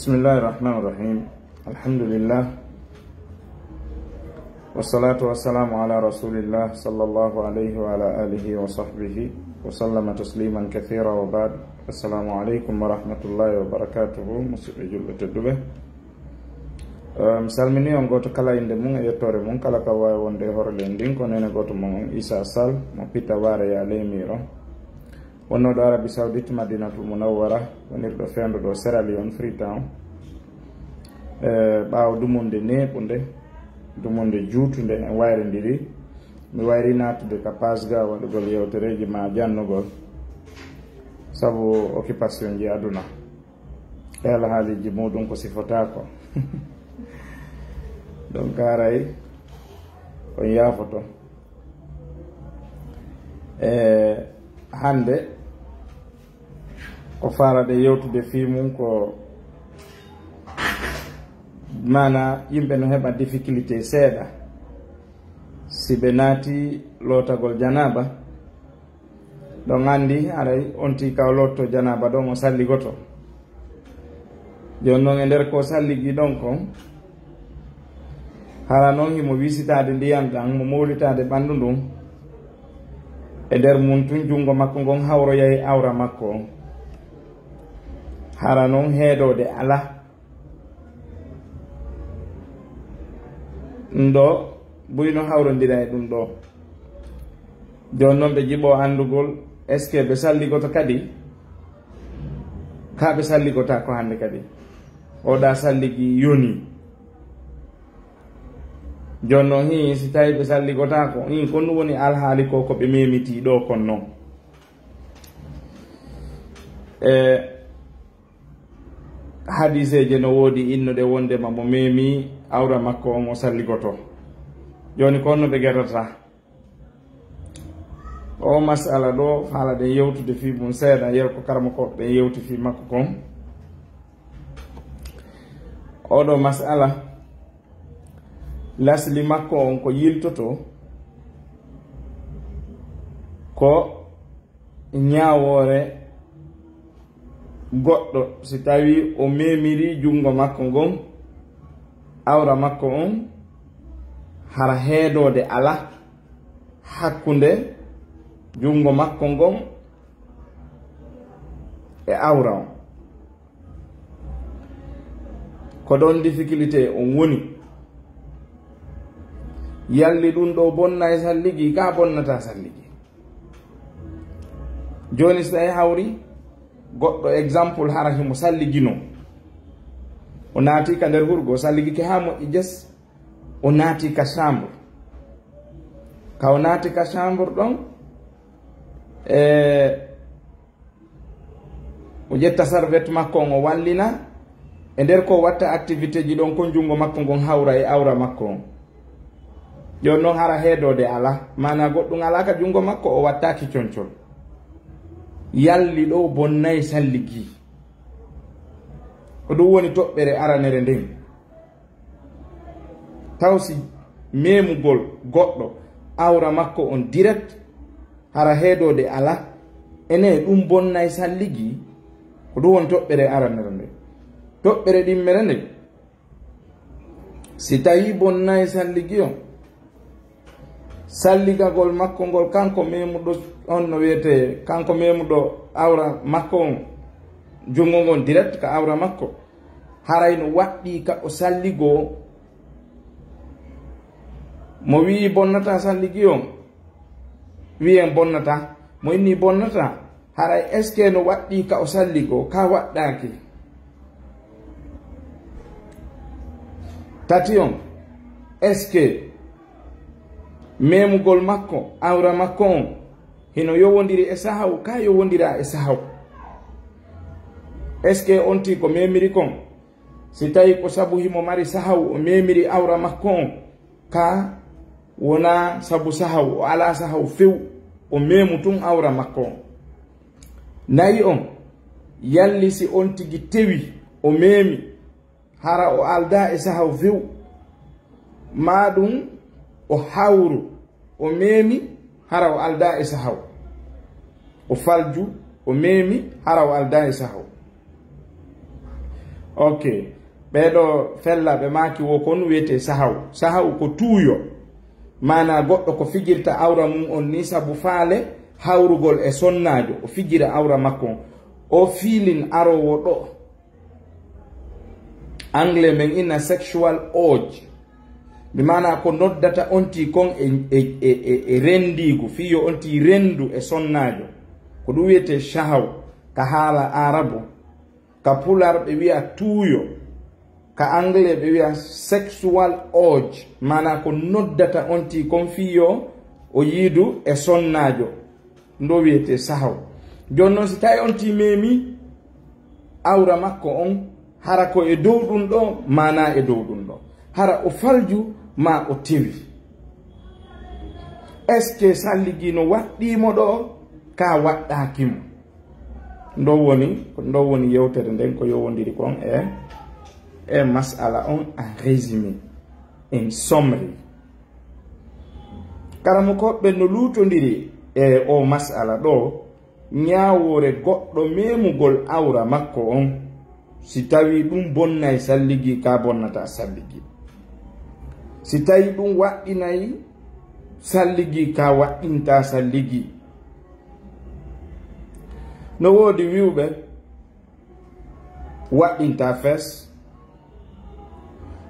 Bismillahirrahmanirrahim. Alhamdulillah. Wassalatu wassalamu ala rasulillah sallallahu alaihi wa ala alihi wa sahbihi wa sallama tasliman kathira wa ba'd. Assalamu alaikum warahmatullahi wabarakatuh. Musidɓe julɓe tedduɓe, mi salmini on goto kala inde mum e yettore mum, kala ka wawi wonde horle ndin ko nene goto mon on Isa Sall mo pitta ware ya lemiro wonnoɗo Arabie Saoudite Madinatul Munawwara, wonirɗo fenduɗo Sierra Leone Freetown. ɓaawo dumunde neɓunde, dumunde juutunde en wayrindiri, mi wayri natude ka page ga waɗugol yewtereji ma jannugol sabu occupation ji aduna e alhaaliji muɗum ko sifotako donc haray on yaafoto. Hande ko farade yewtude fi mum ko mana yimɓe no heɓa difficulté seeɗa si ɓe naati lootagol janaba ɗon andi aray onti kaw lotto janaba ɗon o salligoto. joni noon e nder ko salligi ɗon kon hara noon himo wisitade ndiyam ɗan mo mowlitade ɓandu ndun e nder mum tun jungo makko ngon hawroyayi awra makko on, hara noon heedode ala. ɗum ɗo buyno hawrodira e ɗum ɗo. joni noon ɓe jiɓo andugol est ce que ɓe salligoto kadi ka ɓe salligota ko hande kadi oɗa salligi yoni. joni noon hi si tawi ɓe salligotako ko ɗum woni alhaali ko ko ɓe memiti ɗo kon noon. hadiseje no woodi innude wondema mo memi awra makko on o salligoto. joni ko no ɓe gueɗata o masala ɗo haalade yewtude fi mum seeɗa yer ko karama ko ɓe yewti fi makko kon. oɗo masala lasli makko on ko yiltoto ko ñawore goɗɗo si tawi o memiri jungo makko ngon awra makko on hara heedode ala hakkunde jungo makko ngon e awra on. ko ɗon difficulté on woni. yalli ɗum ɗo bonna e salligi ka bonnata salligi. joni so tawi hawri goɗɗo exemple hara himo salligino, o naati ka nder hurgo, salligike ha moƴƴi jes, o naati ka chambre, ka o naati ka chambre ɗon o ƴetta serviette makko on o wallina e nder ko watta activité ji ɗon kon jungo makko ngon hawra e awra makko on. joni noon hara heedode ala, mana goɗɗum ala ka jungo makko, o wattaki concol. yalli ɗo bonnayi salligi, ko ɗum woni toɓɓere aranere nden. taw si memugol goɗɗo awra makko on direct hara heedode ala, ene ɗum bonnayi salligi, ko ɗum woni toɓɓere aranere nde. toɓɓere ɗimmere nde si tawi bonnayi salligi on, salligagol makko ngol kanko memuɗo on no wiyete, kanko memuɗo awra makko on jungo ngon direct ka awra makko, haray no waɗɗi ka o salligo mo wi bonnata salligi on, wiyen bonnata, mo inni bonnata, haray est ce que no waɗɗi ka o salligo ka waɗɗaki. tati on, est ce que memugol makko awra makko on hino yowodiri e sahaw ka yowodira e sahaw. est ce que onti ko memiri kon si tawi ko sabu himo mari sahaw o memiri awra makko on, ka wona sabu sahaw, o ala sahaw few, o memu tun awra makko on. nayi on, yalli si on tigi tewi o memi hara o alda e sahaw few, maɗum o hawru o memi hara o alda e sahaw, o falju o memi hara o alda e sahaw. ok ɓeɗo fellaɓe maki wo kon wiyete sahaw sahaw ko tuuyo mana goɗɗo ko fijirta awra mum on ni sabu faale hawrugol e sonnajo o fijira awra makko o fiilin arowo ɗo anglais men ina sexual urge mi mana ko noddata onti kon e rendigu fiyo onti rendu e sonnajo ko ɗum wiyete shahaw ka haala arabu ka pular ɓe wiya tuuyo ka anglais ɓe wiya sexual urge mana ko noddata onti kon fiyo o yiidu e sonnajo ndo wiyete sahaw joni noon si tawi onti memi awra makko on hara ko e dow ɗum ɗo mana e dow ɗum ɗo hara o falju ma o tewi est ce que salligino waɗɗimo ɗo ka waɗɗakimo ndo woni yewtere nden ko yowodiri kon e masala on en résumé en sommerie karamo koɓɓe no luutodiri e o masala ɗo ñawore goɗɗo memugol awra makko on si tawi ɗum bonnay salligi ka bonnata salligi si tawi ɗum waɗɗinayi salligi ka waɗɗinta salligi no woodi wiwɓe waɗɗinta fes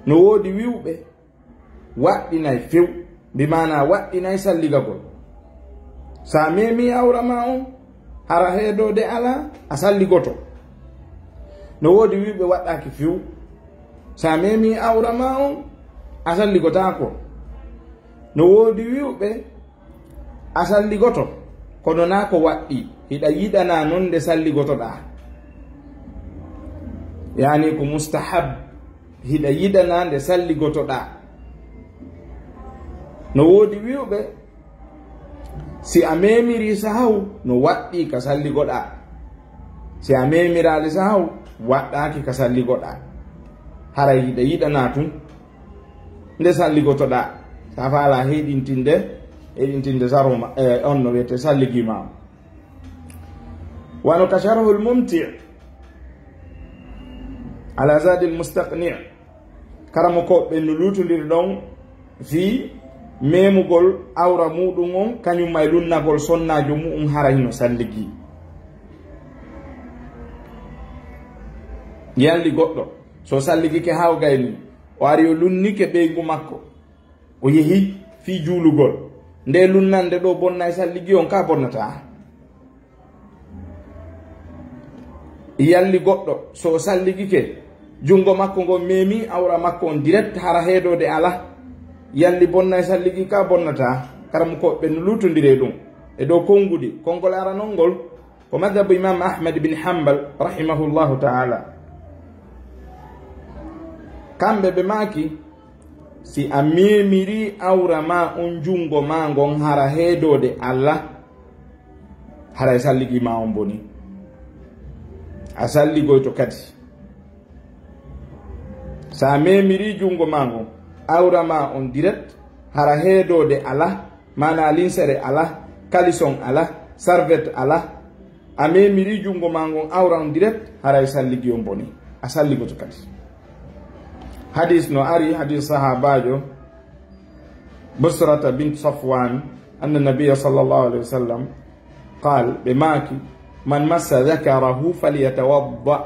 no woodi wiwɓe waɗɗinay few mbi mana waɗɗinay salligagol sa memi awra ma on hara heedode ala a salligoto no woodi wiwɓe waɗɗaki few sa memi awra ma on a salligotako no woodi wiwɓe a salligoto kono na ko waɗɗi hiɗa yiɗana non nde salligotoɗa yani ko mustahab hiɗa yiɗana nde salligotoɗa no woodi wiwɓe si a memiri sahaw no waɗɗi ka salligoɗa si a memirali sahaw waɗɗaki ka salligoɗa hara hiɗa yiɗana tun nde salligotoɗa sa faala heɗintinde saroma on no wiyete salligima wano ka sharhul mumti ala zadi l mustaqni karamo koɓɓe no lutodiri ɗon fi memugol awra muɗum on kañum may lunnagol sonnajo muɗum harayno salligi yalli goɗɗo so salligike hawgayni o ari o lunnike ɓeygu makko o yehi fi juulugol nde lunnande ɗo bonnay salligi on ka bonnata yalli goɗɗo so salligike jungo makko ngo memi awra makko on direct hara heedode ala yalli bonnay salligi ka bonnata karam ko ɓe no lutodire ɗum e dow konngudi konngol aranol ngol ko madhabu imam ahmad bin hambal rahimahullahu taala kamɓe ɓe maaki si a memiri awra ma on jungo ma ngon hara heedode allah haray salligi ma on boni a salligoyto kadi sa memiri jungo ma ngon awra ma on direct hara heedode ala mana linsere ala kalison ala sarvette ala a memiri jungo ma ngon awra on direct haray salligi on boni a salligoto kadi hadis no ari hadis sahabajo busrata bint safwan anna nabiyya sallallahu alaihi wasallam qal be maki man massa dhakarahu falyatawadda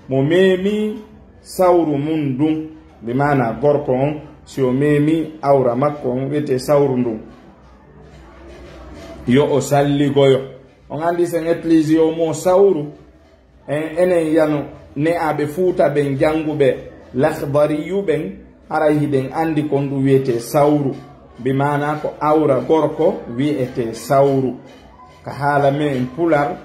mo memi sawru mundum be mana gorko on si o memi awra makko on wete sawru ndum yo o salligoyo on andi sen ecclesio mo sawru enen yano ne abe fuuta ben jangube lakhdariyu ben arayi den andi kon du wiyete sawru bi mana ko awra gorko wiyete sawru ka hala men pular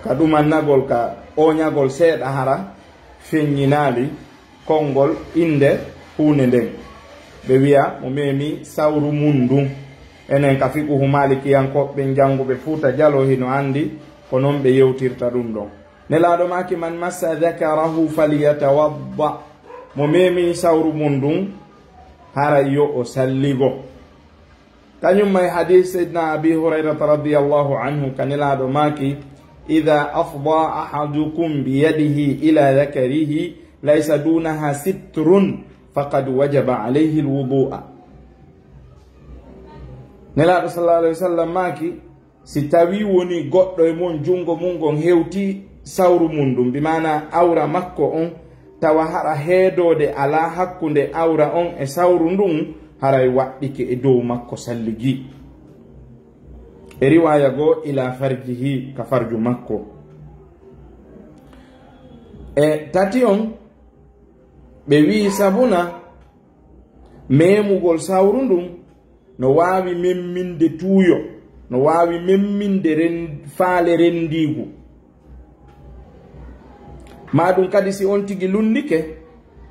ka ɗumannagol ka oñagol seeɗa hara feññinaali konngol inde hunde nden ɓe wiya mo memi sawru mundum enen ka fiqhu malikiyankoɓe janguɓe fuuta jalo hino andi ko noon ɓe yewtirta ɗum ɗon nelaɗo maki man massa dhakarahu falyatawadda mo memi sawru mundum hara yo o salligo kañum may hadis sayyidina abi hurairata radiallahu anhu ka nelaɗo maki idha afda ahadukum biyadihi ila dhakarihi laysa dunaha sitrun faqad wajaba alayhi alwudu'a. Nelaɗo sallallahu alayhi wa sallam maki si tawi woni goɗɗo e mon jungo mum gon hewti sawru mum ɗum bimana awra makko on tawa hara heedode ala hakkunde awra on e sawru ndun haray waɗɗike e dow makko salligi. E riwaya go ila farjihi ka farju makko. E tati on ɓe wi sabuna memugol sawru ndun no wawi memminde tuuyo, no wawi memminde faale rendigu. Maɗum kadi si on tigi lundike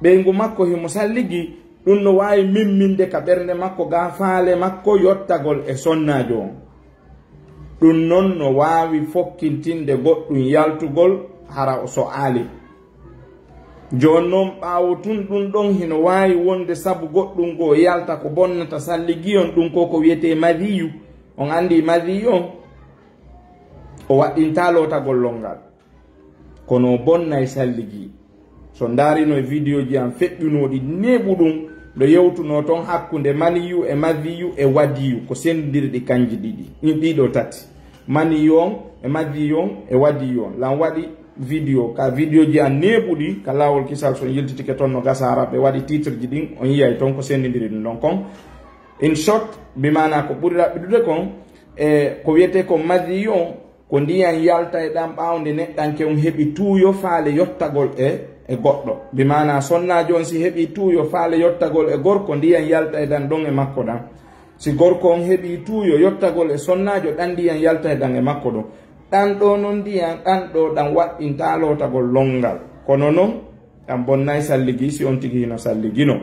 ɓeygu makko himo salligi ɗum no wawi memminde ka ɓernde makko ga faale makko yottagol e sonnajo on. Ɗum non no wawi fokkintinde goɗɗum yaltugol hara so aali. Jon non ɓawo tun ɗum ɗon hino wawi wonde sabu goɗɗum go yalta ko bonnata salligi on ɗum ko wiyete madiyu. On andi madiyu on o waɗɗinta lotagol longal kono bonnay salligi. So darino e vidéo ji am feƴƴunoɗi neɓuɗum ɗo yewtuno ton hakkunde maniyu e madiyu e wadiyu ko sendirɗi kanji ɗiɗo tati. Maniyu on e madiyu on e wadiyu on lan waɗi vidéo ka vidéo ji an neɓuɗi ka lawol kisal so yiltitike toon no gasara ɓe waɗi titre ji ɗin on yiyay toon ko sendidiri ɗum ɗon kon in short bimana ko ɓuri raɓɓiɗude kon e ko wiyete ko madiyu on ko ndiyan yalta e ɗan ɓawde neɗɗanke on heɓi tuuyo faale yottagol e goɗɗo bimana sonnajo on si heɓi tuuyo faale yottagol e gorko ndiyan yalta e ɗan ɗon e makko ɗan. Si gorko on heɓi tuuyo yottagol e sonnajo ɗan ndiyan yalta e ɗan e makko ɗon. Ɗan ɗo non ndiyan ɗan ɗo ɗan waɗɗinta lotagol longal kono non ɗan bonnay salligi si on tigi hino salligino.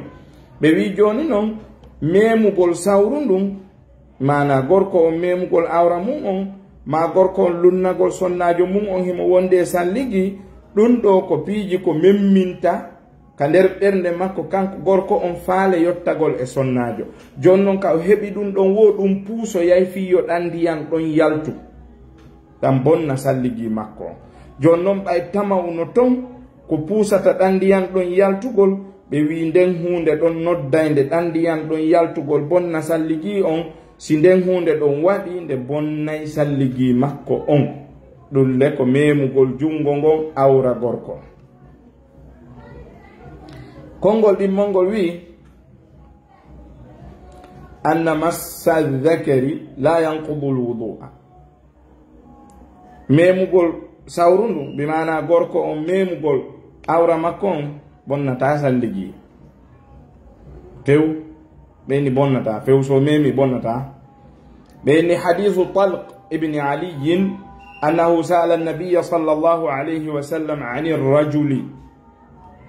Ɓe wi joni noon memugol sawru ndun mana gorko on memugol awra mum on ma gorko on lunnagol sonnajo mum on himo wonde salligi ɗum ɗo ko piiji ko memminta ka nder ɓernde makko kanko gorko on faale yottagol e sonnajo. Jon non ka o heɓi ɗum ɗon wo ɗum puuso yayfiyo ɗan ndiyan ɗon yaltu ɗan bonna salligi makko. Jon non ɓay tamawno ton ko puusata ɗan ndiyan ɗon yaltugol ɓe wi nden hunde ɗon noddayde ɗan ndiyan ɗon yaltugol bonna salligi on. Si nden hunde ɗon waɗi nde bonnay salligi makko on. Ɗum le ko memugol jungo ngon awra gorko. Kongol ɗimmongol wi anna massa dhakari la yanqudu lwudu'a. Memugol sawru ndu bimana gorko on memugol awra makko on bonnata salligi. Tew ɓeyni bonnata few so memi bonnata. ɓeyni hadithu Talq ibn Ali annahu sa'ala an-nabiy sallallahu alayhi wa sallam 'ani ar-rajuli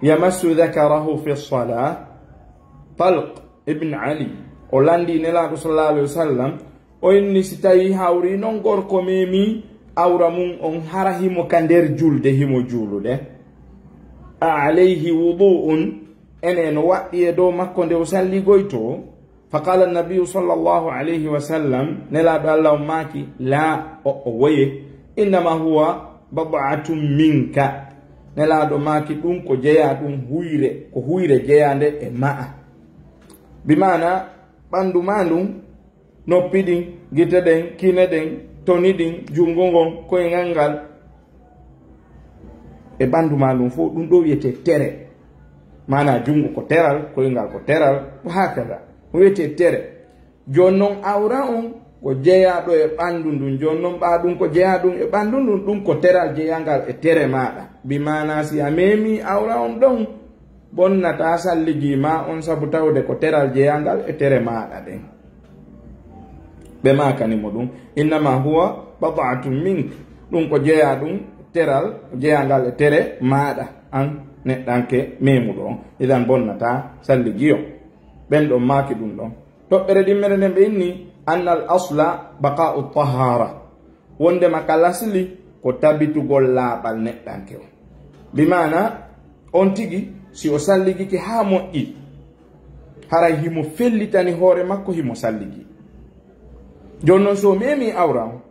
yamassu dhakarahu fi as-salah. Talq ibn Ali o landi nelaɗo sallallahu alayhi wa sallam o inni si tawi hawri non gorko memi awra mum on hara himo ka nder julde himo juulude a alayhi wudu'un enen waɗɗi e dow makko nde o salligoyto. Faqala an-nabiy sallallahu alayhi wa sallam nelaɗo Allah o maaki la o woye innama huwa bad'atun minka. Nelaɗo maaki ɗum ko jeya ɗum huyre ko huyre jeyande e ma'a bimana ɓandu ma ndun noppi ɗin gite ɗen kine ɗen toni ɗin jungo ngon koyngal ngal e ɓandu ma ɗum fo ɗum ɗo wiyete tere. Mana jungo ko teral koyngal ko teral hakada wiyete tere. Jon non awra on ko jeyaɗo e ɓandu ndun. Jon non ɓa ɗum ko jeya ɗum e ɓandu ndun ɗum ko teral jeyangal e tere maɗa bimana si a memi awra on ɗon bonnata salligi ma on sabu tawde ko teral jeyangal e tere maɗa ɗen. Ɓe makanimo ɗum innama huwa bad'atun mink ɗum ko jeya ɗum teral jeyangal e tere maɗa an neɗɗanke memuɗo on idan bonnata salligi o. ɓen ɗon maaki ɗum ɗon. Toɓɓere ɗimmere nden ɓe inni anna al asla baqa'u tahara wondema ka lasli ko tabitugol laaɓal neɗɗanke o bimana on tigi si o salligike ha moƴƴi haray himo fellitani hoore makko himo salligi. Jon non so memi awra on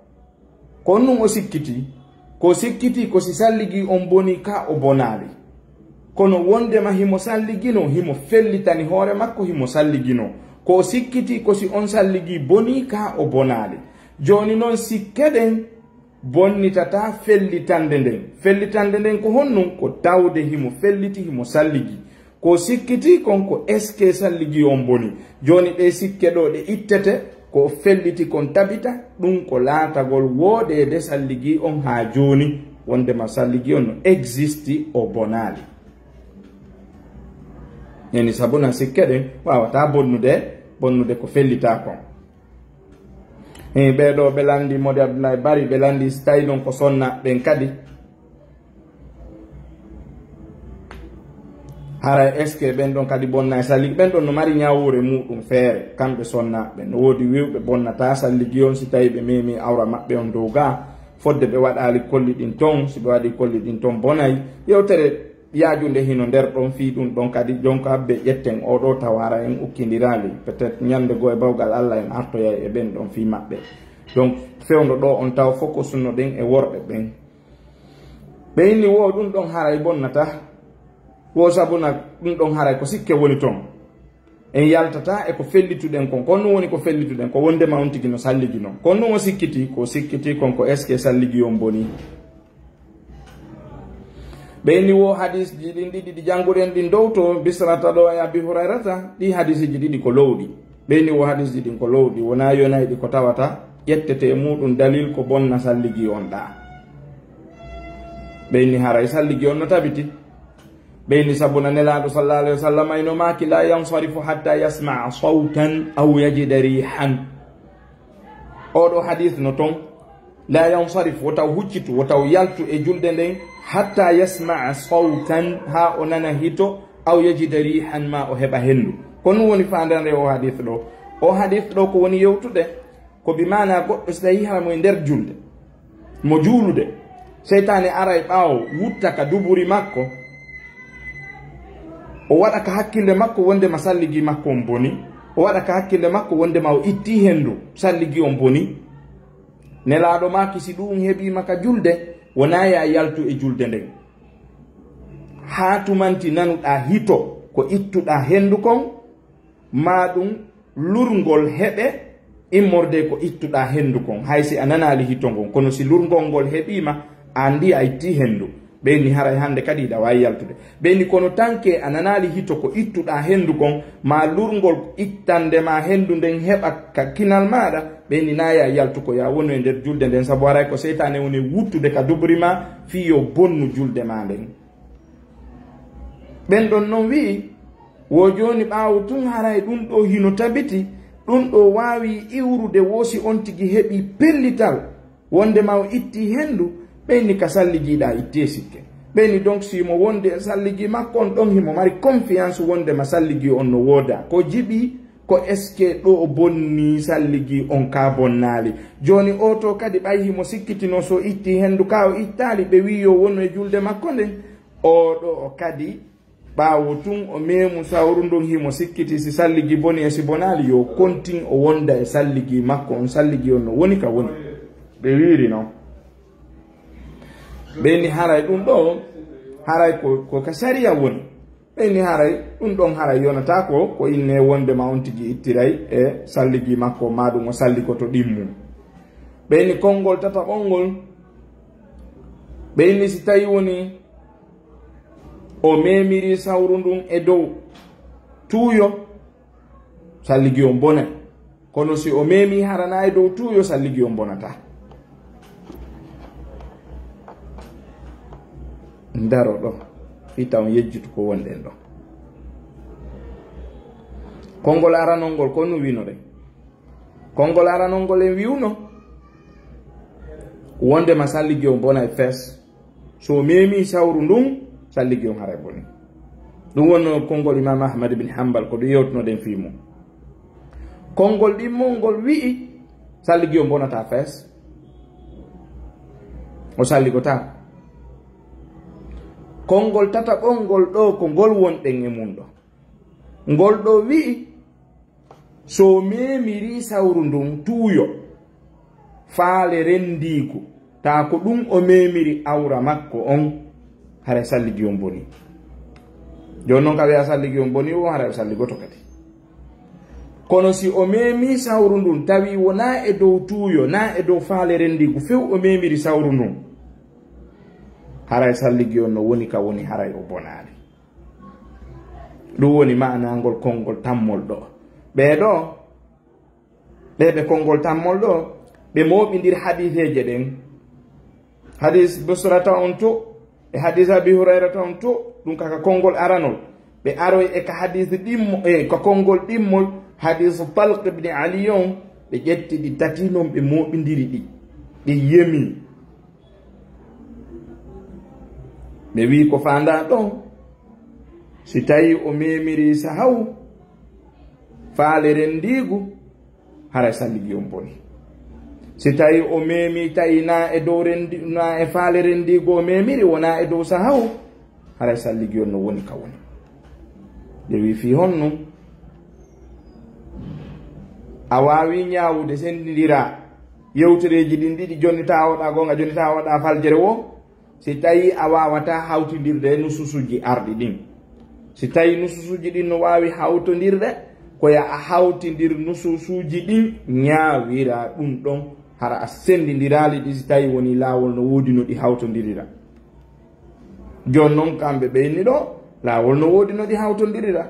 kon nun o sikkiti ko sikkiti ko si salligi on boni ka o bonali kono wondema himo salligino himo fellitani hoore makko himo salligino ko sikkiti ko si on salligi boni ka o bonali joni noon sikkeɗen bonnitata fellitande nden ko honnum ko tawde himo felliti himo salligi ko sikkiti kon ko eske salligi on boni joni ɗe sikke ɗo ɗe ittete ko felliti kon tabita ɗum ko laatagol woɗede salligi on ha joni wondema salligi on no existi o bonali yani sabuna sikke ɗen wawata bonnude ko fellita kon ɓeɗo ɓe landi modi Abdoulaye Bari ɓe landi so tawi noon ko sonna ɓen kadi hara est ce que ɓen ɗon kadi bonna e salligi ɓen ɗon no mari ñawure muɗum feere kamɓe sonnaɓe no woodi wiwɓe bonnata salligi on si tawi ɓe memi awra maɓɓe on dow ga fodde ɓe waɗali kolli ɗin ton si ɓe waɗi kolli ɗin ton bonayi yewtere yaajude hino nder ɗon fi ɗum ɗon kadi jonko habbe ƴetten oɗo tawara en ukkidirali peut être ñande goo e bawgal Allah en artoya e ɓen ɗon fi maɓɓe donc fewdo ɗo on taw fof ko sunno ɗen e worɓe ɓen ɓe inni wo ɗum ɗon haray bonnata wo sabuna ɗum ɗon haray ko sikke woni toon en yaltata e ko fellituɗen kon kon ɗum woni ko fellituɗen ko wondema on tigi no salligi noon kon ɗum o sikkiti kon ko est ce que salligi on boni ɓeyni wo hadis ji ɗin ɗiɗi ɗi jannguɗen ɗin dow to bisrata ɗo e Abi Hurairata ɗi hadisiji ɗiɗi ko lowɗi ɓeyni wo hadisji ɗin ko lowɗi wona yonayi ɗi ko tawata ƴettete muɗum dalil ko bonna salligi on ɗa ɓeyni haray salligi on no tabiti ɓeyni sabuna nelaɗo sallallahu alayhi wa sallam ayno maki la yansarifu hatta yasmaa sawtan aw yajida rihan oɗo hadis no ton la yansarif wotaw huccitu wotaw yaltu e julde nden hatta yasmaa sawtan ha o nana hito aw yajida rihan ma o heɓa hendu kono woni fandande o hadith ɗo ko woni yewtude ko bimana goɗɗo so tawi ha moye nder julde mo juulude seytane ara e ɓaawo wutta ka duburi makko o waɗa ka hakkille makko wondema salligi makko on boni o waɗa ka hakkille makko wondema o itti hendu salligi on boni nelaɗo ma kisi ɗum heɓima ka julde wona ya yaltu e julde nden ha tumanti nanuɗa hito ko ittuɗa hendu kon ma ɗum lurgol heɓe immorde ko ittuɗa hendu kon haysi a nanali hito ngon kono si lurgol ngol heɓima andi a itti hendu ɓeyni haray hande kadi iɗa wawi yaltude ɓeyni kono tanke a nanali hito ko ittuɗa hendu kon ma lurgol ittandema hendu nden heɓa ka kinal maɗa ɓeyni naya yaltu ko ya wonu e nder julde nden saabu haray ko seytane woni wuttude ka dubri ma fiyo bonnu julde ma nden ɓen ɗon noon wi wo joni ɓawo tun haray ɗum ɗo hino tabiti ɗum ɗo wawi iwrude wosi on tigi heɓi pellital wondema o itti hendu ɓeyni ka salligiɗa itte sikke ɓeyni donc simo wonde e salligi makko on ɗon himo mari confiance wondema salligi on no wooda ko jiɓi ko est ce que ɗo o bonni salligi on ka bonnali joni o to kadi ɓay himo sikkitino so itti hendu ka o ittali ɓe wi yo wonu e julde makko nden oɗo o kadi ɓawo tun o memu sawru ndun himo sikkiti si salligi boni e si bonali yo kontin o wonda e salligi makko on salligi on no woni ka woni ɓe wiri noon ɓeyni haray ɗum ɗo haray ko ka sariya woni ɓeyni haray ɗum ɗon haray yonata ko inne wondema on tigi ittiray e salligi makko maɗum o salli ko to ɗimmu ɓeyni konngol tataɓolngol ɓeyni si tawi woni o memiri sawru ndun e dow tuuyo salligi on bonay kono si o memi harana e dow tuuyo salligi on bonata ndaro ɗo fita on yejjutu ko wonɗen ɗo konngol aranol ngol ko no wino ɗen konngol aranol ngol en wiwno wondema salligi on bona e fes so memi sawru ndun salligi on haray boni ɗum wonno konngol Imam Ahmad bin Hanbal ko ɗum yewtunoɗen fi mum konngol ɗimmol ngol wi'i salligi on bonata fes o salligota konngol tataɓolngol ɗo ko ngol wonɗen e mum ɗo ngol ɗo wi'i so memiri sawru ndun tuuyo faale rendiku ta ko ɗum o memiri awra makko on hara salligi on boni joni noon ka wiya salligi on boni o hara salligoto kadi kono si o memi sawru ndun tawi wona e dow tuuyo na e dow faale rendigu few o memiri sawru ndun haray salligi on no woni ka woni haray o bonani ɗum woni manangol konngol tammol ɗo ɓeɗo ɓeɓe konngol tammol ɗo ɓe moɓidir hadiseje ɗen hadis busrata on to e hadis abi hurairata on to ɗum kaka konngol aranol ɓe aroy e ka hadis ɗimmo e ka konngol ɗimmol hadis talq ibn ali on ɓe ƴetti ɗi tati noon ɓe moɓidiri ɗi yemi ɓe wi ko fanda ɗon si tawi o memiri sahaw faale rendigu hara salligi on boni si tawi o memi tawi na e dow na e faale rendigu o memiri wona e dow sahaw hara salligi on no woni ka woni ɓe wi fi honno a wawi ñawude sendidira yewtereji ɗin ɗiɗi joni tawoɗa gonga joni tawoɗa faljere wo si tawi a wawata hawtodirde no susuji arɗi ɗin si tawi nususuji ɗin no wawi hawtodirde koya a hawtidir nususuji ɗin ñawira ɗum ɗon hara a sendidirali ɗi si tawi woni lawol no wodi no ɗi hawtodirira jon noon kamɓe ɓeyni ɗo lawol no wodi no ɗi hawtodirira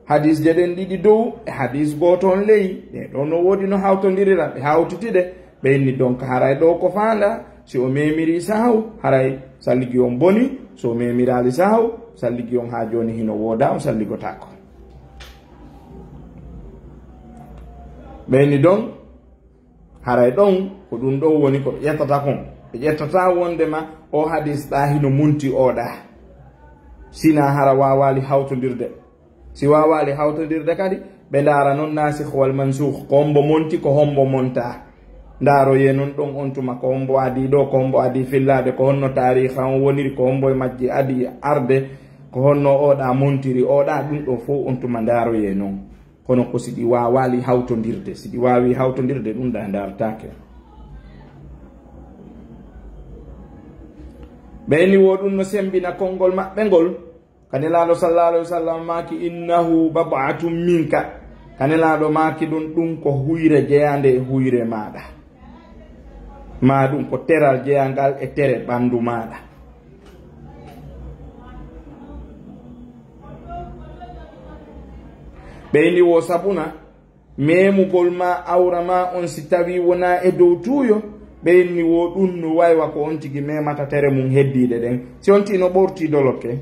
hadis je ɗen ɗiɗi dow e hadis goto on ley ɗe ɗo no wodi no hawtodirira ɓe hawtitide ɓeyni donc haray ɗo ko fanda si o memiri sahaw haray salligi on boni so o memirali sahaw salligi on ha joni hino woda o salligotako ɓeyni ɗon haray ɗon ko ɗum ɗon woni ko ɓe ƴettata kon ɓe ƴettata wondema o hadis ɗa hino munti oɗa sina hara wawali hawtodirde si wawali hawtodirde kadi ɓe dara noon nasikh wal mansukh ko hombo monti ko hombo monta ndaro ye noon ɗon on tuma ko hombo adi ɗo ko hombo adi fillade ko honno tariha on woniri ko hombo e majji adi arde ko honno oɗa montiri oɗa ɗum ɗo fo on tuma ndaro ye noon kono ko siɗi wawali hawtodirde siɗi wawi hawtodirde ɗum ɗa dartake ɓeyni wo ɗum no sembina konngol maɓɓe ngol kanelaɗo sallallahu alaihi wasallam maki innahu bab'atun minka kanelaɗo maki ɗum ko huyre jeyande e huyre maɗa ma ɗum ko teral jeyangal e tere ɓandu maɗa ɓeyni wo sabuna memugol ma awra ma on si tawi wona e dow tuuyo ɓeyni wo ɗum no waywa ko on tigi memata tere mum heddiɗe ɗen si on tino ɓorti doloke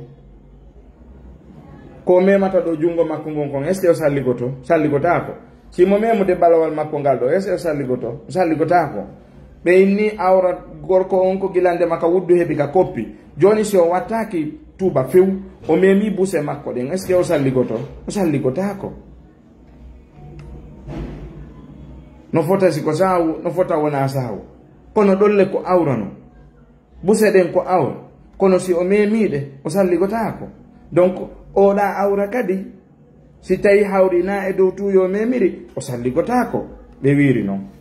ko memata ɗo jungo makko ngon kon est ce que o salligoto salligotako simo memude balawal makko ngal ɗo est ce que o salligoto salligotako ɓeyni awra gorko on ko gilande makka wuddu heeɓi ka koppi joni si o wattaki tuuba few o memi buse makko ɗen est ce que o salligoto o salligotako no fota si ko sahu no fota wona sahu kono ɗolle ko awrano buse ɗen ko awra kono si o memiɗe o salligotako donc oɗa awra kadi si tawi hawrina e dow tuyo memiri o salligotako ɓe wiri noon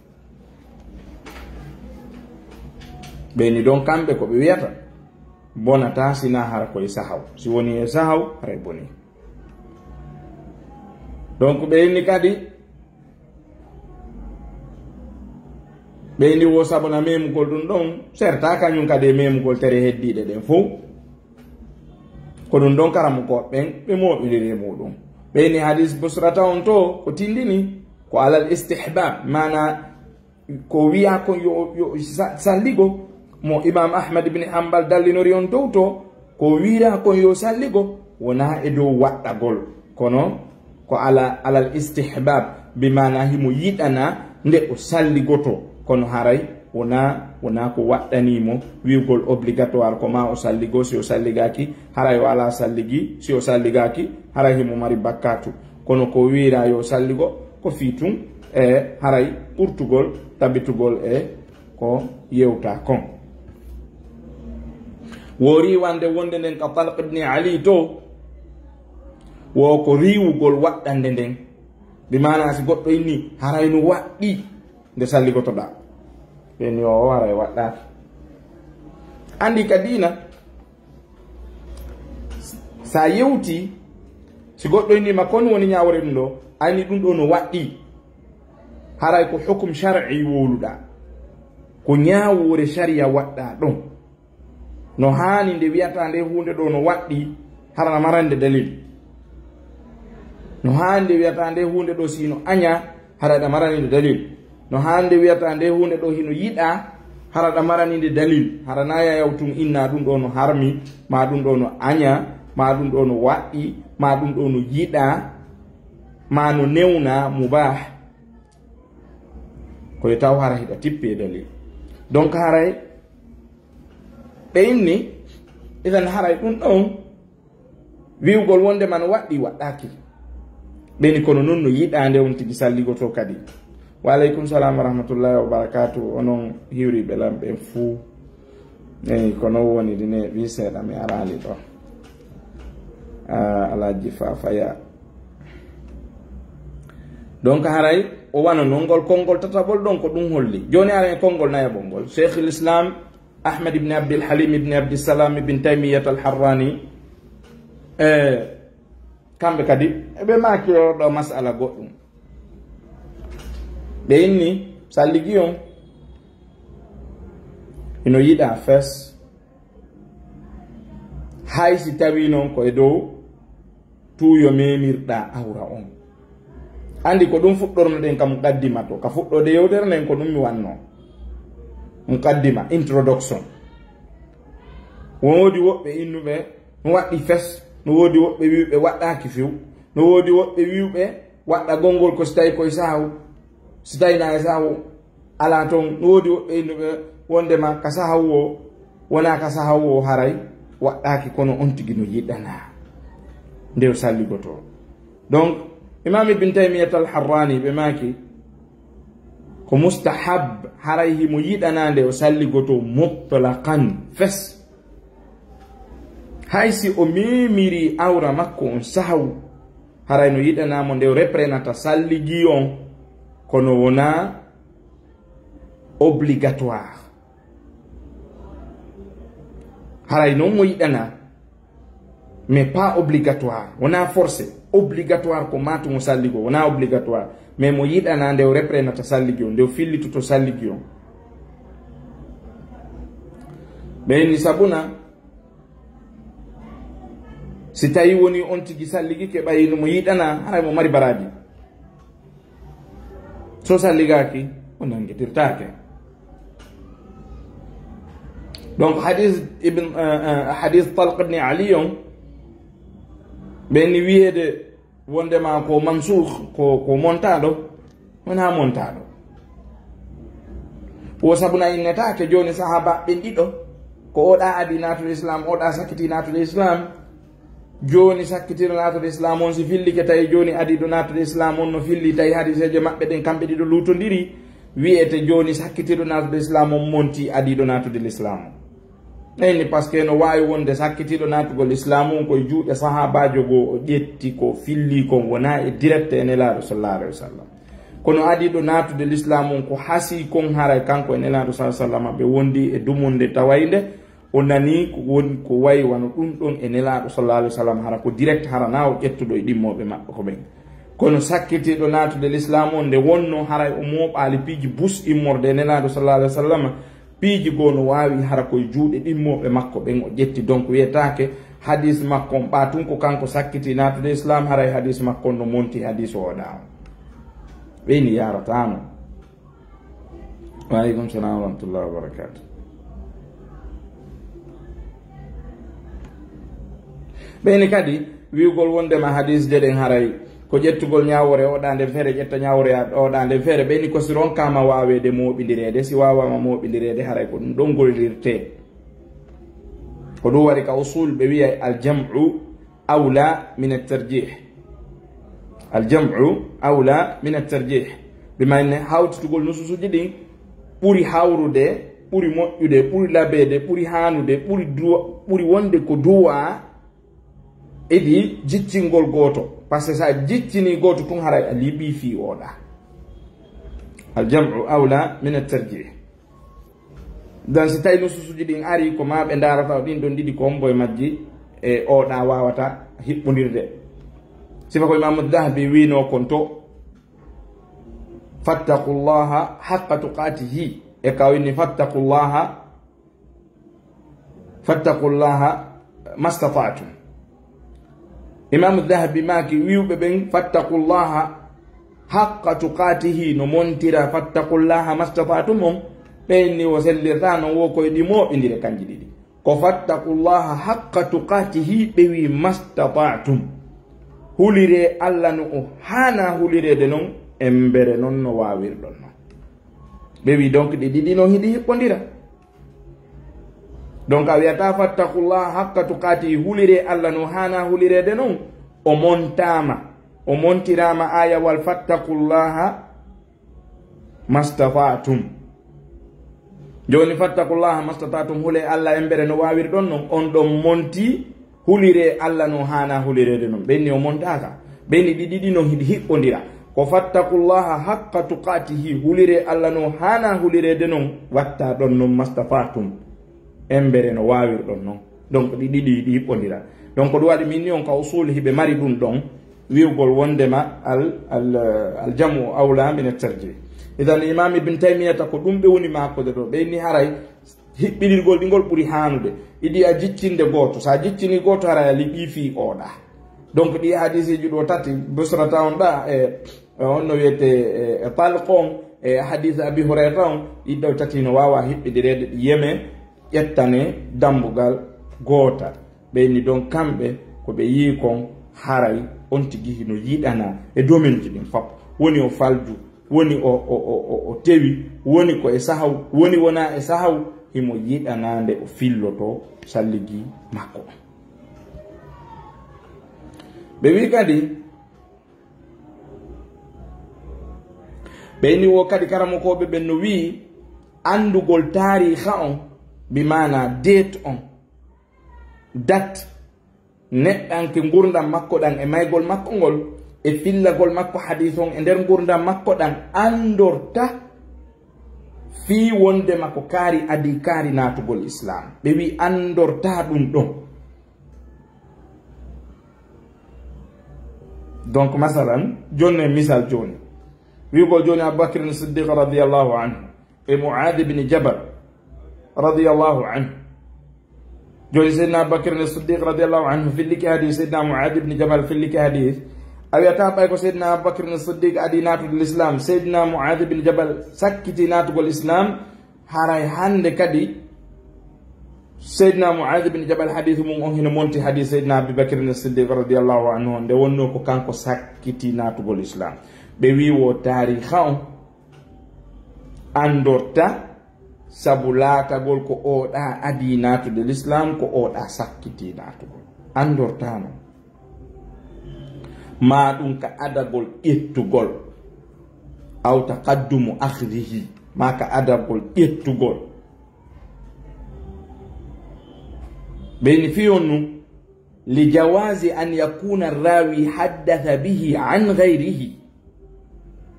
ɓeyni ɗon kamɓe ko ɓe wiyata bonata sina hara koye sahaw si woni e sahaw haray boni donc ɓeyni kadi ɓeyni wo sabona memugol ɗum ɗon serta kañum kadi e memugol tere heddiɗe ɗen fof ko ɗum ɗon karamu koɓɓen ɓe moɓidiri muɗum ɓeyni hadis busrata on to ko tindini ko alal istihbab mana ko wiya ko yo salligo mo imam ahmad ibn hanbal dallinori on dow to ko wira kon yo salligo wona e dow waɗɗagol kono ko alal istihbab bi mana himo yiɗana nde o salligoto kono haray wona ko waɗɗanimo wiwgol obligatoire ko ma o salligo si o salligaki haray o ala salligi si o salligaki haray himo mari bakkatu kono ko wira yo salligo ko fiitum e haray ɓurtugol tabitugol e ko yewta kon wo riwande wonde nden ka Talq ibn Ali to wo ko riwugol waɗɗande nden bi mana si goɗɗo inni haray no waɗɗi nde salligotoɗa ɓeni o waray waɗɗaki andi ka dina sa yewti si goɗɗo indima kon woni ñawre ɗum ɗo ani ɗum ɗo no waɗɗi haray ko hukum shar'i woluɗa ko ñawore sharia waɗɗa ɗon no hani nde wiyata nde hunde ɗo no waɗɗi harana marande dalil no hani nde wiyata nde hunde ɗo sino aña haraɗa maraninde dalil no hani nde wiyata nde hunde ɗo hino yiɗa haraɗa maraninde dalil harana yayawtum inna ɗum ɗo no harmi ma ɗum ɗo no aña ma ɗum ɗo no waɗɗi ma ɗum ɗo no yiɗa ma no newna mubah koye taw hara hiɗa tippe dalil donc haray ɓe inni idan haray ɗum ɗon wiwgol wonde man waɗɗi waɗɗaki ɓeni kono noon no yiɗande on tigi salligoto kadi wa aleykum salam wa rahmatullahi wa barakatuh onon hiwriɓe lamɓe fuu eyi kono woni dine wi seeɗa mi arali ɗo alaji fafaya donc haray o wana noon ngol konngol tataɓol ɗon ko ɗum holli joni ara e konngol nayaɓol ngol cheikh l'islam ahmad ibne abdilhalim ibne abdissalam ibne taymiyat alharrani kamɓe kadi eɓe maki oɗo masala goɗɗum ɓe inni salligi on ino yiɗa fes hay si tawi noon koye dow tuuyo memirɗa awra on andi ko ɗum fuɗɗorno ɗen kam muqaddima to ka fuɗɗode yewtere nden ko ɗum mi wanno muqaddima introduction woodi woɓɓe innuɓe no waɗɗi fes no woodi woɓɓe wiwɓe waɗɗaki few no woodi woɓɓe wiwɓe waɗɗa gongol ko so tawi koye sahu so tawina e sahu ala toon no woodi woɓɓe innuɓe wondema ka sahawu o wona ka sahawu o haray waɗɗaki kono on tigi no yiɗana ndew salligoto donc imam ibn taymiyat al-harrani ɓe maki ko mustahab haray himo yiɗanande o salligoto mutlaqan fes haysi o memiri awra makko on sahaw haray no yiɗanamo nde o reprenata salligi on kono wona obligatoire haray noon mo yiɗana mais pas obligatoire wona forcé obligatoire ko matumo salligo wona obligatoire mais mo yiɗana nde o reprenata salligi on nde o fillitoto salligi on ɓeni sabuna si tawi woni on tigi salligi ke ɓayino mo yiɗana haray mo mari baraji so salligaki o nanguetirtake donc hadith Talq ibn Ali on ɓeni wiyede wondema ko mansukh ko montaɗo wona montaɗo wo sabuna innetake joni sahaba ɓen ɗiɗo ko oɗa adi natude islam oɗa sakkiti natude islam joni sakkitiro natude islam on si fillike tawi joni adiɗo natude islam on no filli tawi hadiseje maɓɓe ɗen kamɓe ɗiɗo lutodiri wiyete joni sakkitiro natude islam on monti adiɗo natude l'islam nayni par ce que no wawi wonde sakkitiɗo natugol islam on koye juuɗe sahabajo goo o ƴetti ko filli kon wona e direct e nelaɗo sallallahu alayhi wa sallam kono adiɗo natude l'islam on ko hasi kon haray kanko e nelaɗo sa sallam ɓe wondi e dumunde tawayde o nani ko woni ko wayi wano ɗum ɗon e nelaɗo sallallahu alayhi wa sallam hara ko direct harana o ƴettuɗo e ɗimmoɓe maɓɓe ko ɓen kono sakkitiɗo natude l'islam on nde wonno haray o moɓali piiji bus immorde e nelaɗo sallallahu alayhi wa sallam piiji goo no wawi hara koye juuɗe ɗimmoɓe makko ɓen o ƴetti donc wiyetake hadis makko on ɓatun ko kanko sakkiti natude islam haray hadis makko no monti hadis o oɗa o ɓeyni yaratano waleykum salam wa rahmatullahi wa barakatuh ɓeyni kadi wiwgol wondema hadis jeɗen haray ko ƴettugol ñawore oɗande feere ƴetta ñawore oɗande feere ɓeyni ko si ronkama wawede moɓidirede si wawama moɓidirede haray ko ɗum ɗon gollirte ko ɗum waɗi ka usul ɓe wiya aljam'u awla min attarjih aljam'u awla min attarjih ɓimayne hawtitugol nususuji ɗin ɓuuri hawrude ɓuuri moƴƴude ɓuuri labede ɓuuri hanude ɓuuri wonde ko duwa idi jiccingol goto par ce que sa jiccini goto tun haray a liɓi fi oɗa aljamu awla min attarjih dan si tawi nususuji ɗin ari ko ma ɓe darata ɗin ɗon ɗiɗi komboye majji e oɗa wawata hiɓɓodirde sifa ko imamu dahabi wino kon to fattaqullaha haqqa tuqatihi e kawini fattaqullaha mastata'tum imamu dahabi maki wiwɓe ɓen fattaqullaha haqqa tuqatihi no montira fattaqullaha mastata'tum on ɓenni wo sellirta non wo koye ɗi moɓidire kanji ɗiɗi ko fattaqullaha haqqa tuqatihi ɓe wi mastata'tum hulire allah no o hana hulirede non embere non no wawirɗon non ɓe wi donc ɗi ɗiɗi no hiɗi hiɓɓodira donc a wiyata fattaqullaha haqqa tuqatihi hulire allah no hana hulirede non o montirama ayawal fattaqullaha mastata'tum joni fattaqullaha mastata'tum hule allah embere no wawirɗon non on ɗon monti hulire allah no hana hulirede non ɓenni o montaka ɓenni ɗiɗiɗi no hiɗi hiɓɓodira ko fattaqullaha haqqa tuqatihi hulire allah no hana hulirede non watta ɗon non mastata'tum embere no wawirɗon non donc ɗiɗiɗi hiɗi hiɓɓodira donc ɗum waɗi min ni on ka usul hiɓe mari ɗum ɗon wiwgol wondema al jamu awla min at-tarjih idan imam ibn taymiyata ko ɗum ɓe woni makode ɗo ɓeyni haray hiɓɓiɗirgol ɗigol ɓuuri hanude iɗi a jiccinde goto sa jiccini goto haray a liɓi fi oɗa donc ɗi hadisiji ɗo tati busrata on ɗa on no wiyete talqon e hadise abi hurayra on ɗiɗɗo tati no wawa hiɓɓidirede ɗi yeme ƴettane dambugal gotal ɓeyni donc kamɓe koɓe yii kon haray on tigi no yiɗana e domaine ji ɗin fop woni o falju woni o tewi woni ko e sahaw woni wona e sahaw himo yiɗanande o filloto salligi makko ɓe wi kadi ɓeyni wo kadi karamokoɓe ɓen no wi andugol tariha on bimana date on date neɗɗanke gurdam makko ɗan e maygol makko ngol e fillagol makko hadith on e nder gurdam makko ɗan andorta fi wonde makko kaari adi kaari natugol islam ɓe wi andorta ɗum ɗon donc masalan joni misal joni wigo joni aboubacre ne siddiq radiallahu anhu e muad ibne jabal radiallahu anhu joni seydna aboubacre ne siddiq radiallahu anhu filliki hadith seydna muad ibne jabal filliki hadith a wiyata ɓay ko seydna aboubacre ne siddiq adi natude l'islam seydna muad ibne jabal sakkiti natugol islam haray hande kadi seydna muad ibne jabal hadith mum on hino monti hadith seydna aboubacre ne siddiq radiallahu anhu on nde wonno ko kanko sakkiti natugol islam ɓe wiwo tariha on andorta sabu laatagol ko oɗa adi natude l'islam ko oɗa sakkiti natugol andortano ma ɗum ka adagol ƴettugol aw taqaddumu akhdihi ma ka adagol ƴettugol ɓeyni fiyon nu li jawazi an yakuna rawi haddatha bihi an gayrihi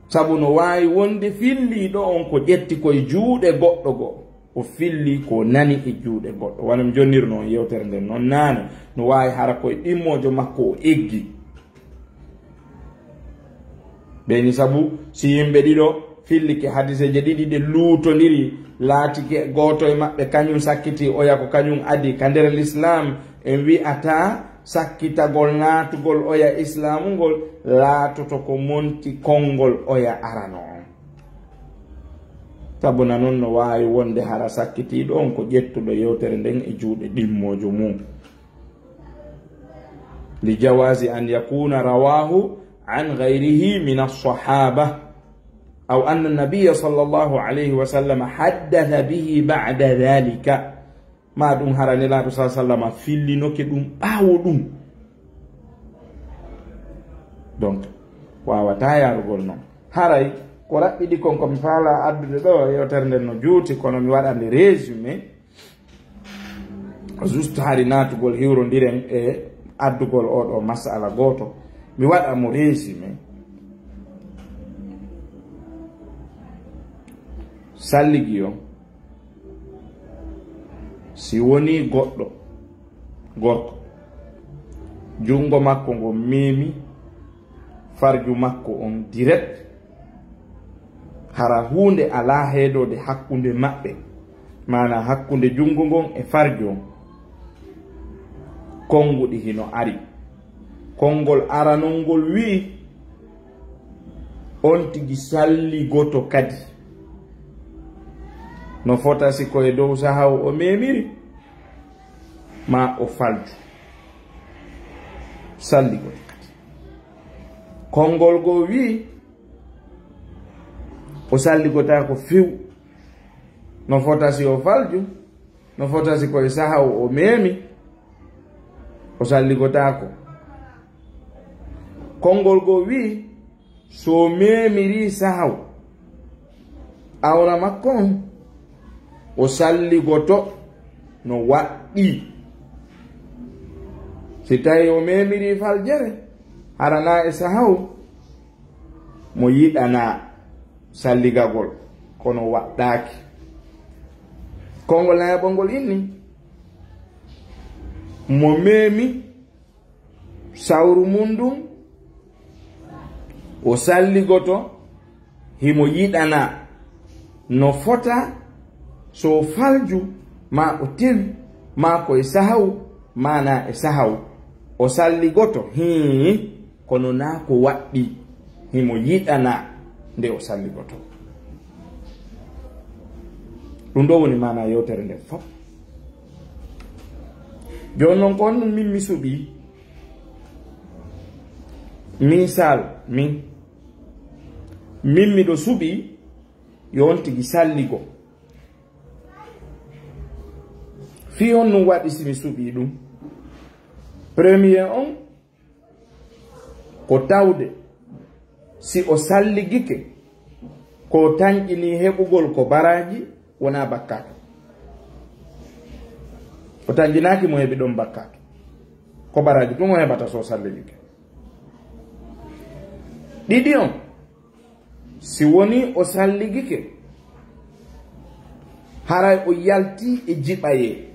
sabu no wawi wonde filliɗo on ko ƴetti koye juuɗe goɗɗo go o filli ko nani e juuɗe goɗɗo wanam jonnirno on yewtere nden noon nane no wawi hara koye ɗimmojo makko o eggi ɓeyni sabu si yimɓe ɗiɗo fillike hadiseje ɗiɗi ɗe luutodiri laatike goto e maɓɓe kañum sakkiti oya ko kañum adi ka nder l'islam en wi'ata sakkitagol natugol oya islamu ngol laatoto ko monti konngol oya arano on sabuna noon no wawi wonde hara sakkitiɗo on ko ƴettuɗo yewtere nden e juuɗe ɗimmojo mum li jawasi an yakuna rawahu an gayrihi min alsahaba aw anna nabiya sallllahu alayhi wa sallam haddatha bihi bada dhalika ma ɗum haranelaɗo sa sallama fillinoke ɗum ɓaawo ɗum donc wawata yarugol noon haray ko raɓɓiɗi kon komi faala addude ɗo yewtere nden no juuti kono mi waɗande résumé juste hari natugol hiwrodiren e addugol oɗo masala goto mi waɗamo résumé salligi o si woni goɗɗo gorko jungo makko ngo memi farju makko on direct hara hunde ala heedode hakkunde maɓɓe mana hakkunde jungo ngon e farju on konguɗi hino ari konngol aranol wi on tigi salligoto kadi no fota si koye dow sahaw o memiri ma o falju salligoto kadi konngol go wi o salligota ko few no fota si o falju no fota si koye sahaw o memi o salligotako konngol go wi so memiri sahaw awra makko on o salligoto no waɗɗi si tawi o memiri faljere harana e sahaw mo yiɗana salligagol kono waɗɗaki konngol nayaɓongol inni mo memi sawru mum ɗum o salligoto himo yiɗana no fota so falju ma o tewi ma ko e sahaw mana e sahaw o salligoto kono na ko waɗɗi himo yiɗana nde o salligoto ɗum ɗo woni mana yewtere nde fof joni noon ko honɗum min mi suɓi misal min miɗo suɓi yon tigi salligo fi on ɗum waɗi simi suɓi ɗum premier on ko tawde si o salligike ko tanƴini heɓugol ko baraji wona bakkato o tanƴinaki mo heɓi ɗon bakkato ko baraji ɗum o heɓata so salligike ɗiɗi on si woni o salligike haray o yalti e jiɓaye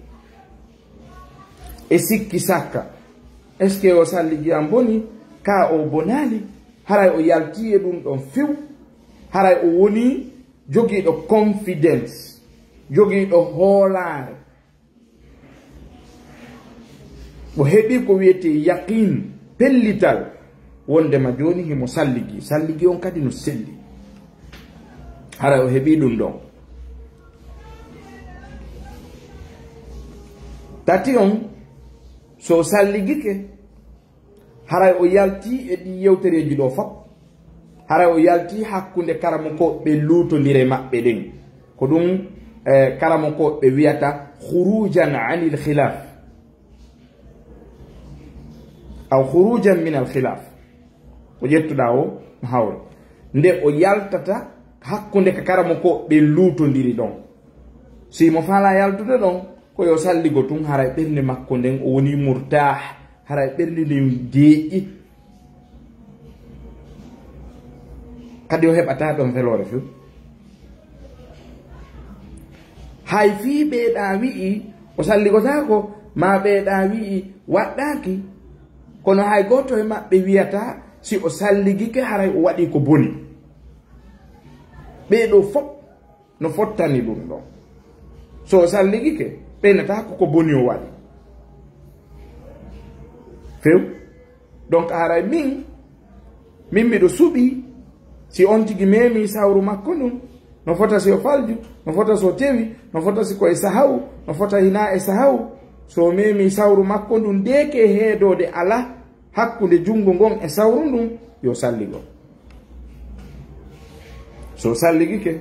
e sikki sakka est ce que o salligi am boni ka o bonali haray o yalti e ɗum ɗon few haray o woni jogiiɗo confidence jogiiɗo hoolare o heɓi ko wiyete yaqin pellital wondema joni himo salligi on kadi no selli haray o heɓi ɗum ɗon tati on so salligike haray o yalti e ɗi yewtereji ɗo fop haray o yalti hakkunde karamokoɓe lutodire maɓɓe ɗen ko ɗum karamokoɓe wiyata khurujan anil khilaf aw khurujan min al khilaf ko ƴettuɗa o hawre nde o yaltata hakkunde ka karamokoɓe lutodiri ɗon simo fala yaltude ɗon koyo salligo tun haray ɓernde makko nden o woni murtah haray ɓernde nden deeƴi kadi o heɓata ɗon velore few hay fi ɓeeɗa wi'i o salligotako ma ɓeeɗa wi'i waɗɗaki kono hay goto e maɓɓe wiyata si o salligike haray o waɗi ko boni ɓeeɗo fop no fottani ɗum ɗon so o salligike ɓeynata ko boni o waɗi few donc haray min miɗo suɓi si on tigi memi sawru makko ɗum no fota si o falju no fota so tewi no fota si koye sahaw no fota hina e sahaw so memi sawru makko ɗum deke heedode ala hakkunde jungo ngon e sawru ndun yo salligo so salligike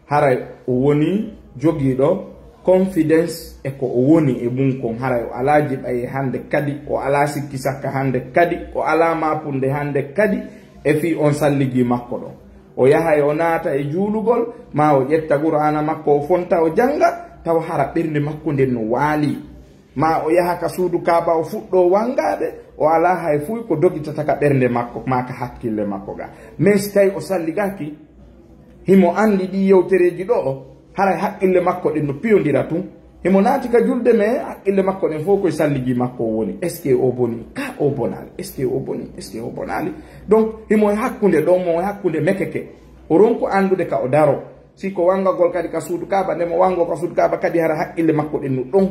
haray o woni jogiiɗo confidence e ko o woni e mum kon haray o ala jiɓaye hande kadi o ala sikki sakka hande kadi o ala mapunde hande kadi e fi on salligi makko ɗon o yaha o naata e juulugol ma o ƴetta qur'ana makko o fonta o janga taw hara ɓernde makko nden no waali ma o yaha ka suudu kaaba o fuɗɗo wangade o ala hay fuy ko dogitata ka ɓernde makko ma ka hakkille makko ga mais si tawi o salligaki himo andi ɗi yewtereji ɗo haray haqqille makko ɗen no piyodira tun himo naati ka julde me haqqille makko ɗen fof koye salligi makko woni est ce que o boni ka o bonali est ce que o boni est ce que o bonali donc himo hakkunde ɗon mo hakkunde mekeke o ronko andude ka o daro siko wangagol kadi ka suudu kaaba ndemo wango ka suudu kaaba kadi hara haqqille makko ɗen no ɗon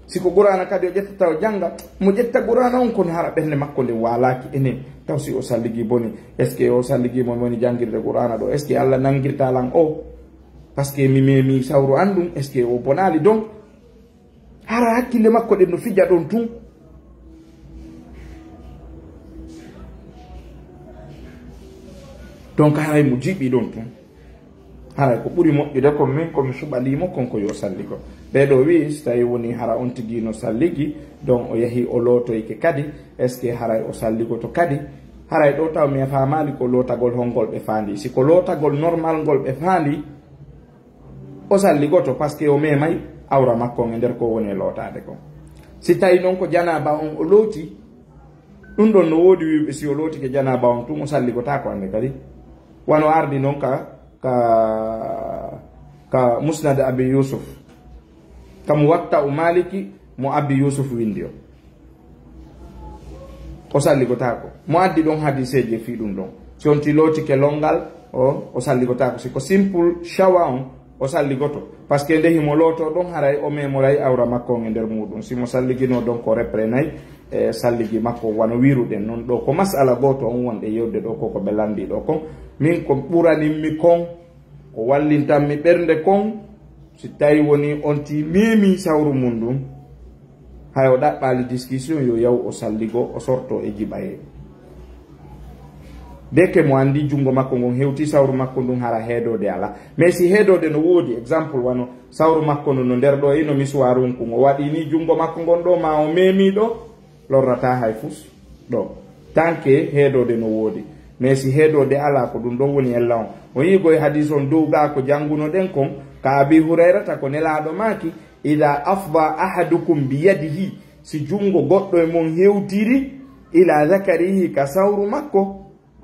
siko qur'ana kadi o ƴettata o janga mo ƴetta qur'ana on kono hara ɓernde makko nde walaki enen taw si o salligi boni est ce que o salligi mon woni jangirde qur'ana ɗo est ce que allah nangirta lan o par ce que mi memi sawru andum est ce que o bonali donc hara hakkille makko ɗen no fija ɗon tun donc haray mo jiɓi ɗon tun haray ko ɓuri moƴƴude ko min komi suɓalimo konko yo salligo ɓeɗo wi so tawi woni hara on tigui no salligi donc o yeehi o lootoyke kadi est ce que haray o salligoto kadi haray ɗo taw mi famali ko lootagol holngol ɓe faandi siko lootagol normal ngol ɓe faandi o salligoto par ce que o memay awra makko e nder ko woni lootade ko si tawi noon ko janaba on o looti ɗum ɗon no woodi wiɓe si o lootike janaba on tun o salligotako ande kadi wano ardi noon ka musnad abi yusuf kam watta o maliki mo abi yusuf windi o salligotako mo addi ɗon hadiseji fi ɗum ɗon si on ti lootike longal o salligotako siko simple shawa on o salligoto par ce que nde himo looto ɗon haray o memoray awra makko e nder muɗum simo salligino ɗon ko reprenay e salligi makko wano wiruɗen noon ɗo ko masala goto on wonɗe yewde ɗo koko ɓe landi ɗo kon min ko ɓuraninmi kon ko wallintanmi ɓernde kon si tawi woni on ti memi sawru mum ɗum hay o ɗaɓɓali discussion yo yaw o salligo o sorto e jiɓaye deke mo andi jungo makko ngon hewti sawru makko ndun hara heedode ala mais si heedode no woodi exemple wano sawru makko no nder ɗo ino miswarum ko o waɗi ni jungo makko ngon ɗo ma o memi ɗo lorrata hay fus ɗo tanke heedode no woodi mais si heedode ala ko ɗum ɗon woni ella on o yiigoye hadis on dow ga ko janguno ɗen kon ka abi hurayrata ko nelaɗo maki ida afda ahadukum biyadihi si jungo goɗɗo e mon hewtiri ila zakarihi ka sawru makko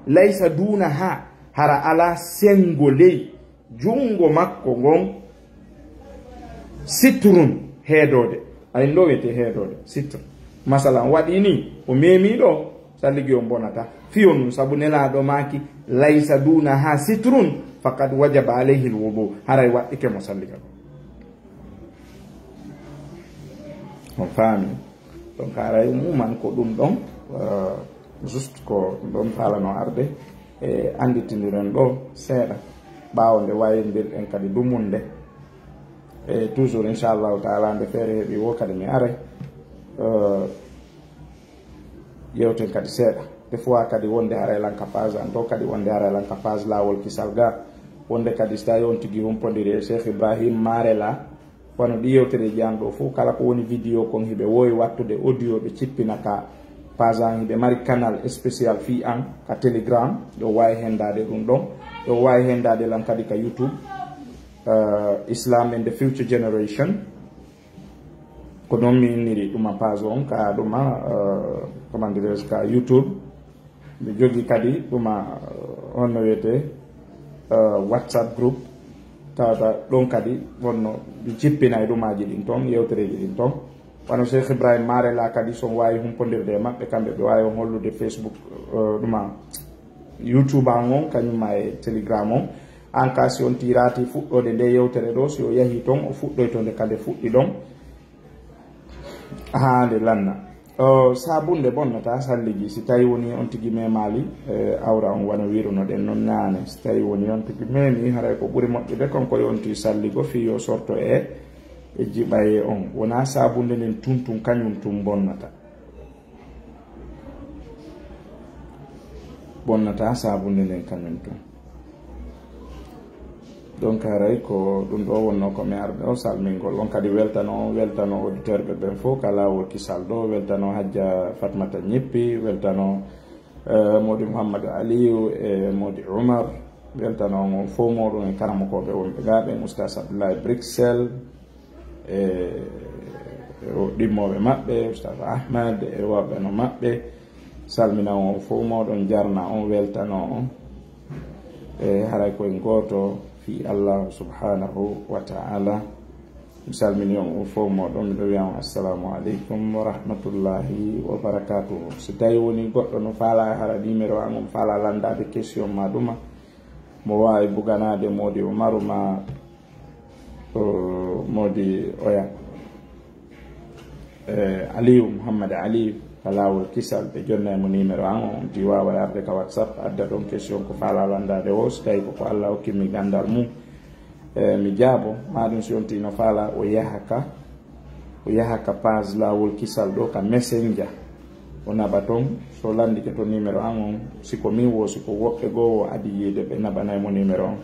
laysa duna ha hara ala sengo ley jungo makko ngon sitrun heedode ay ɗo wiyete heedode sitre masalan waɗi ni o memi ɗo salligi on bonata fiyo num saabu nelaɗo maki laysa duna ha sitrun faqad wajaba alayhi lwudu haray waɗɗike mo salliga ɗo on faami donc haray muman ko ɗum ɗon juste ko ɗon falano arde e anditiniren ɗo seeɗa ɓawo nde wayindirɗen kadi dumunde e toujours inchallahu taala nde feere heeɓi wo kadi mi are yewten kadi seeɗa des fois kadi wonde haraylan capage an ɗo kadi wonde haraylan capage lawol kisal ga wonde kadi so tawi on tigui humpodiri e cheikh ibrahim marela wano ɗi yewtereji an ɗo fof kala ko woni vidéo kon hiɓe wowi wattude audio ɓe cippina ka page an hiɓe mari canal spécial fi an ka telegram ɗo wawi hendade ɗum ɗon ɗo wawi hendade lan kadi ka youtube islam and the future generation ko noon mi inniri ɗuma page on ka ɗuma comment dirais ka youtube ɓe jogui kadi ɗuma honno wiyete whatsapp group tawata ɗon kadi wonno ɓe cippina e ɗumaji ɗin toon yewtereji ɗin toon wano cheikh ibrahim marela kadi son wawi humpodirde e maɓɓe kamɓe ɓe wawi on hollude facebook ɗuma youtube an on kañumma e telegram on en cas si on tirati fuɗɗode nde yewtere ɗo si o yahi toon o fuɗɗoyto nde kade fuɗɗi ɗon ha nde lanna sabunde bonnata salliji si tawi woni on tigui memali awra on wano wiruno ɗen noon nane si tawi woni on tigui memi haray ko ɓuuri moƴƴude konko yonti salligo fi yo sorto e jiɓaye on wona sabunde nden tuntun kañum tum bonnata sabunde nden kañum tum donc haray ko ɗum ɗo wonno komi arde o salmingol on kadi weltano auditeur ɓe ɓen fof ka lawol kisal ɗo weltano hajja fatmata ñippi weltano modi mouhamadou aliou e modi oumar weltano on fof moɗum e karamokoɓe wonɓe gaɓe oustas abdoulaye bruxelles e ɗimmoɓe maɓɓe oustas ahmad e woɓɓe no maɓɓe salmina on fof moɗon jarna on weltano on e haray koye goto fi allah subhanahu wa ta'ala mi salmini on fof moɗon miɗo wiyama assalamu aleykum wa rahmatullahi wa barakatuhu. so tawi woni goɗɗo no faala hara numéro an on faala landade question ma ɗuma mo wawi buganade modi o maruma modi oya aliou mouhammad aliou ka lawol kisal ɓe jonnaymo numéro an on ti wawa yarde ka whatsapp adda ɗon question ko faala landade o so tawi koko allah hokkimi gandal mum mi jaabo maɗum so yonti no faala o yaha ka page lawol kisal ɗo ka messenger o naɓa toon so landike to numéro an on siko min wo siko woɓɓe goo o adi yiide ɓe naɓanaymo numéro on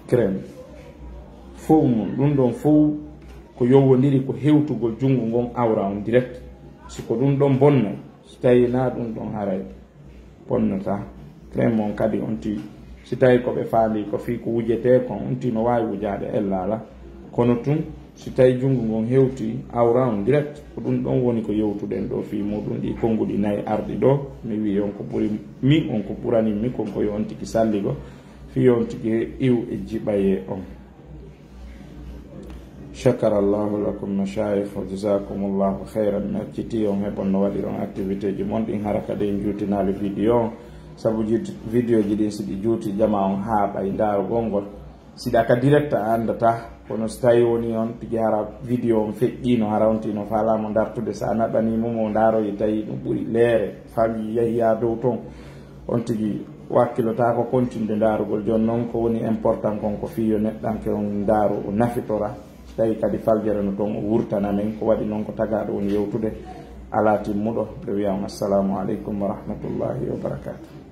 crème fof mum ɗum ɗon fof ko yowodiri ko hewtugol junngo ngon awra on direct siko ɗum ɗon bonnay so tawi na ɗum ɗon haray bonnata crème on kadi on ti si tawi koɓe faandi ko fii ko wujete kon on ti no wawi wujade ellala kono tun si tawi junngo ngon hewti awra on direct ko ɗum ɗon woni ko yewtuɗen ɗo fi muɗum ɗi konnguɗi nayyi arɗi ɗo mi wi on ko ɓuri mi on ko ɓuranimmi konko yo on tigi salligo fi on tigi iw e jiɓaye on. shakara allahu lakum mashayikh wa jazakumullahu khairan mi acciti on heɓon no waɗi on activité ji mon ɗin hara kadi en juutinali vidéo on sabu vidéo ji ɗin siɗi juuti jama on haaɓay ndaaro gongol siɗa ka direct a andata kono so tawi woni on tigi hara vidéo on feƴƴino hara on tino falamo dartude sa naɓanimomo ndaaroyi tawi ɗum ɓuuri leere fami yehiya dow toon on tigi wakkilota ko continde ndaarugol joni noon ko woni important kon ko fiyo neɗɗanke on ndaaru o nafitora so tawi kadi faljere no toon o wurtana men ko waɗi noon ko tagaɗo woni yewtude ala timmuɗo ɓe wiyam assalamu aleykum wa rahmatullahi wa barakatuh.